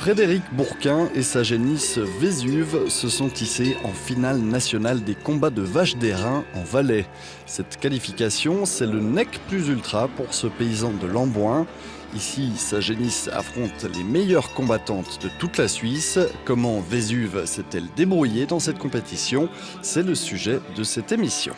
Frédéric Bourquin et sa génisse Vésuve se sont hissés en finale nationale des combats de vaches d'airain en Valais. Cette qualification, c'est le nec plus ultra pour ce paysan de Lamboin. Ici, sa génisse affronte les meilleures combattantes de toute la Suisse. Comment Vésuve s'est-elle débrouillée dans cette compétition? C'est le sujet de cette émission.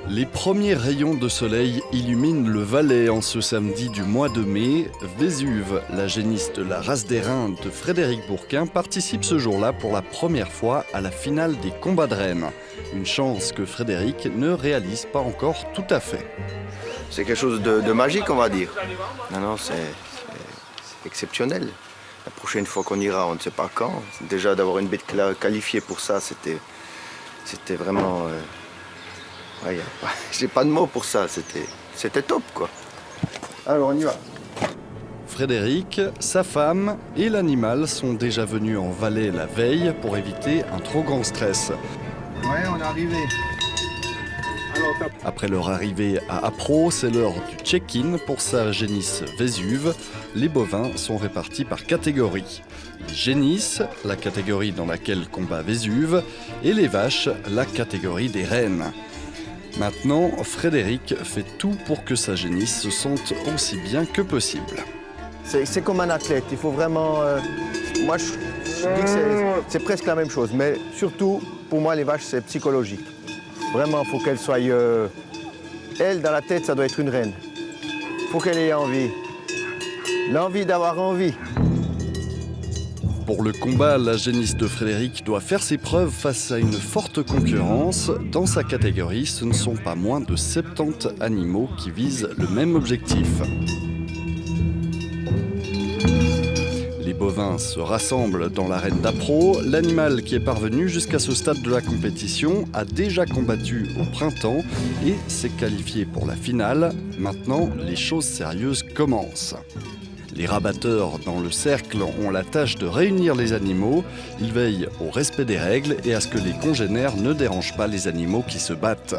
Les premiers rayons de soleil illuminent le Valais en ce samedi du mois de mai. Vésuve, la génisse de la race d'airain de Frédéric Bourquin, participe ce jour-là pour la première fois à la finale des combats de rennes. Une chance que Frédéric ne réalise pas encore tout à fait. C'est quelque chose de magique, on va dire. Non, c'est exceptionnel. La prochaine fois qu'on ira, on ne sait pas quand. Déjà d'avoir une bête qualifiée pour ça, c'était vraiment... Ouais, j'ai pas de mots pour ça, c'était top quoi. Alors on y va. Frédéric, sa femme et l'animal sont déjà venus en Valais la veille pour éviter un trop grand stress. Ouais, on est arrivé. Après leur arrivée à Apro, c'est l'heure du check-in pour sa génisse Vésuve. Les bovins sont répartis par catégorie. Les génisses, la catégorie dans laquelle combat Vésuve, et les vaches, la catégorie des rennes. Maintenant, Frédéric fait tout pour que sa génisse se sente aussi bien que possible. C'est comme un athlète, il faut vraiment... moi, je dis que c'est presque la même chose, mais surtout, pour moi, les vaches, c'est psychologique. Vraiment, il faut qu'elle soit... elle, dans la tête, ça doit être une reine. Il faut qu'elle ait envie. L'envie d'avoir envie. Pour le combat, la génisse de Frédéric doit faire ses preuves face à une forte concurrence. Dans sa catégorie, ce ne sont pas moins de 70 animaux qui visent le même objectif. Les bovins se rassemblent dans l'arène d'Apro. L'animal qui est parvenu jusqu'à ce stade de la compétition a déjà combattu au printemps et s'est qualifié pour la finale. Maintenant, les choses sérieuses commencent. Les rabatteurs dans le cercle ont la tâche de réunir les animaux. Ils veillent au respect des règles et à ce que les congénères ne dérangent pas les animaux qui se battent.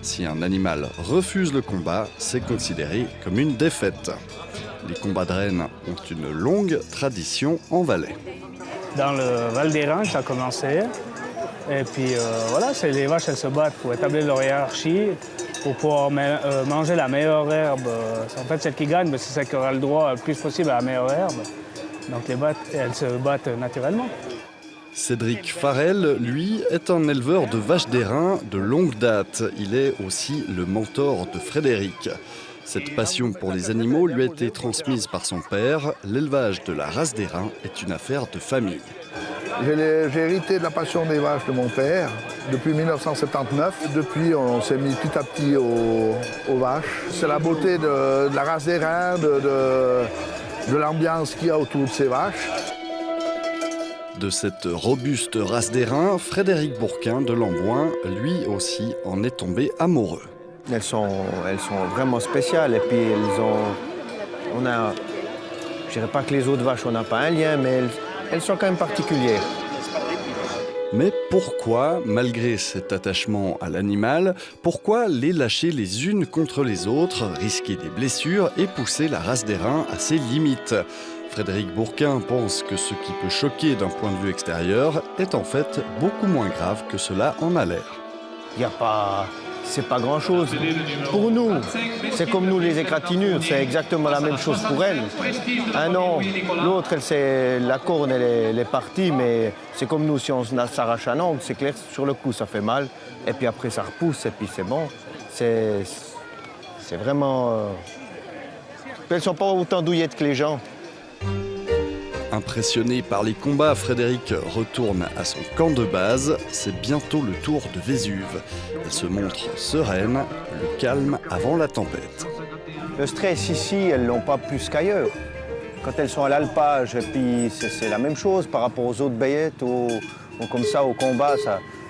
Si un animal refuse le combat, c'est considéré comme une défaite. Les combats de rennes ont une longue tradition en Valais. Dans le Val d'Airain, ça a commencé. Et puis voilà, les vaches, elles se battent pour établir leur hiérarchie, pour pouvoir manger la meilleure herbe. En fait, celle qui gagne, c'est celle qui aura le droit le plus possible à la meilleure herbe. Donc elles se battent naturellement. Cédric Farel, lui, est un éleveur de vaches d'airain de longue date. Il est aussi le mentor de Frédéric. Cette passion pour les animaux lui a été transmise par son père. L'élevage de la race d'airain est une affaire de famille. J'ai hérité de la passion des vaches de mon père depuis 1979. Depuis, on s'est mis petit à petit aux vaches. C'est la beauté de la race d'airain, de l'ambiance qu'il y a autour de ces vaches. De cette robuste race d'airain, Frédéric Bourquin de Lamboin, lui aussi, en est tombé amoureux. Elles sont vraiment spéciales et puis je dirais pas que les autres vaches, on n'a pas un lien, mais elles sont quand même particulières. Mais pourquoi, malgré cet attachement à l'animal, pourquoi les lâcher les unes contre les autres, risquer des blessures et pousser la race d'airain à ses limites? Frédéric Bourquin pense que ce qui peut choquer d'un point de vue extérieur est en fait beaucoup moins grave que cela en a l'air. C'est pas grand-chose. Pour nous, c'est comme nous les égratignures, c'est exactement la même chose pour elles. Un an, l'autre, la corne, elle est partie, mais c'est comme nous, si on s'arrache un ongle, c'est clair, sur le coup, ça fait mal, et puis après, ça repousse, et puis c'est bon. C'est vraiment... Elles sont pas autant douillettes que les gens. Impressionné par les combats, Frédéric retourne à son camp de base. C'est bientôt le tour de Vésuve. Elle se montre sereine, le calme avant la tempête. Le stress ici, elles l'ont pas plus qu'ailleurs. Quand elles sont à l'alpage, et puis c'est la même chose par rapport aux autres bayettes ou comme ça au combat,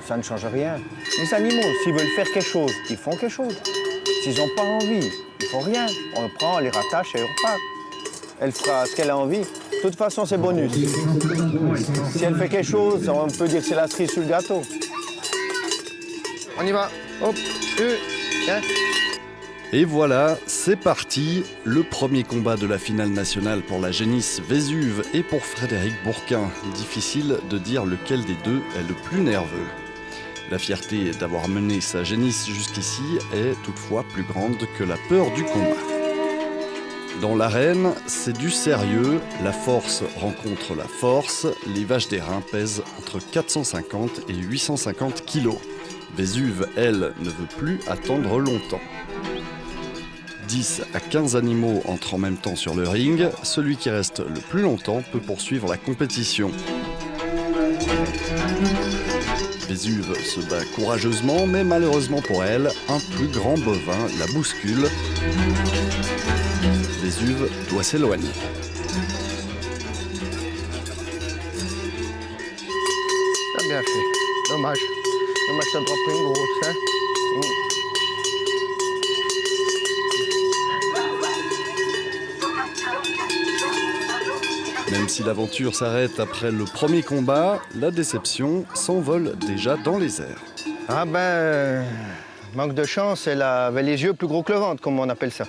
ça ne change rien. Les animaux, s'ils veulent faire quelque chose, ils font quelque chose. S'ils n'ont pas envie, ils font rien. On le prend, on les rattache et on repart. Elle fera ce qu'elle a envie. De toute façon, c'est bonus. Si elle fait quelque chose, on peut dire que c'est la cerise sur le gâteau. On y va. Hop, tiens. Et voilà, c'est parti. Le premier combat de la finale nationale pour la génisse Vésuve et pour Frédéric Bourquin. Difficile de dire lequel des deux est le plus nerveux. La fierté d'avoir mené sa génisse jusqu'ici est toutefois plus grande que la peur du combat. Dans l'arène, c'est du sérieux, la force rencontre la force, les vaches d'airain pèsent entre 450 et 850 kilos. Vésuve, elle, ne veut plus attendre longtemps. 10 à 15 animaux entrent en même temps sur le ring, celui qui reste le plus longtemps peut poursuivre la compétition. Vésuve se bat courageusement, mais malheureusement pour elle, un plus grand bovin la bouscule. Vésuve doit s'éloigner. T'as bien fait. Dommage. Dommage, t'as droppé une grosse, hein. Même si l'aventure s'arrête après le premier combat, la déception s'envole déjà dans les airs. Ah ben, manque de chance, elle avait les yeux plus gros que le ventre, comme on appelle ça.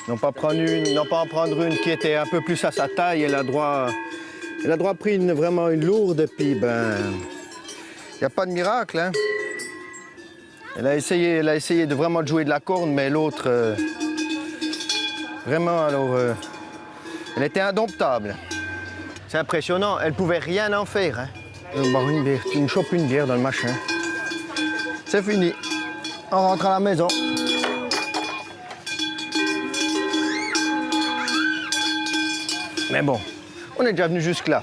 Non pas en prendre une qui était un peu plus à sa taille, elle a droit pris vraiment une lourde, et puis ben, il n'y a pas de miracle, hein. Elle a essayé de vraiment jouer de la corne, mais l'autre, vraiment, alors, elle était indomptable. C'est impressionnant, elle pouvait rien en faire, hein. Boire une bière, tu me chopes une bière dans le machin. C'est fini, on rentre à la maison. Mais bon, on est déjà venu jusque-là.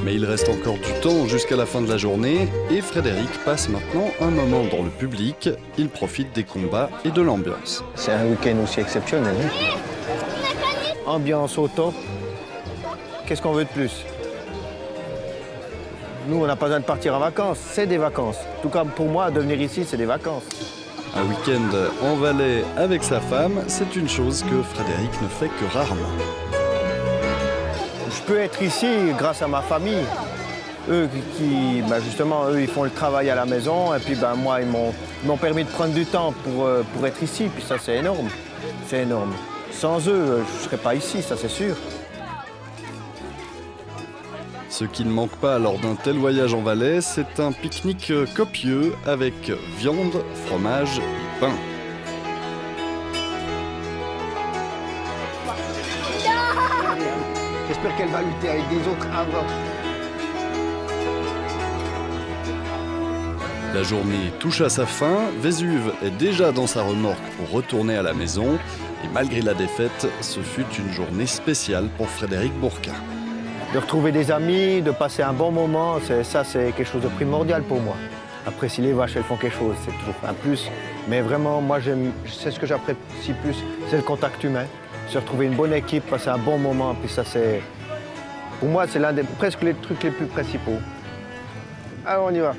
Mais il reste encore du temps jusqu'à la fin de la journée et Frédéric passe maintenant un moment dans le public. Il profite des combats et de l'ambiance. C'est un week-end aussi exceptionnel, hein. Ambiance au top. Qu'est-ce qu'on veut de plus? Nous, on n'a pas besoin de partir en vacances, c'est des vacances. En tout cas, pour moi, de venir ici, c'est des vacances. Un week-end en Valais avec sa femme, c'est une chose que Frédéric ne fait que rarement. Je peux être ici grâce à ma famille. Eux, justement, ils font le travail à la maison. Et puis, ben, moi, ils m'ont permis de prendre du temps pour être ici. Puis ça, c'est énorme. C'est énorme. Sans eux, je ne serais pas ici, ça, c'est sûr. Ce qui ne manque pas lors d'un tel voyage en Valais, c'est un pique-nique copieux avec viande, fromage et pain. J'espère qu'elle va lutter avec des autres avant. La journée touche à sa fin, Vésuve est déjà dans sa remorque pour retourner à la maison. Et malgré la défaite, ce fut une journée spéciale pour Frédéric Bourquin. De retrouver des amis, de passer un bon moment, c'est quelque chose de primordial pour moi. Après, si les vaches, elles font quelque chose, c'est toujours un plus. Mais vraiment, moi, c'est ce que j'apprécie plus, c'est le contact humain. Se retrouver une bonne équipe, passer un bon moment, puis ça, c'est... Pour moi, c'est presque les trucs les plus principaux. Alors, on y va.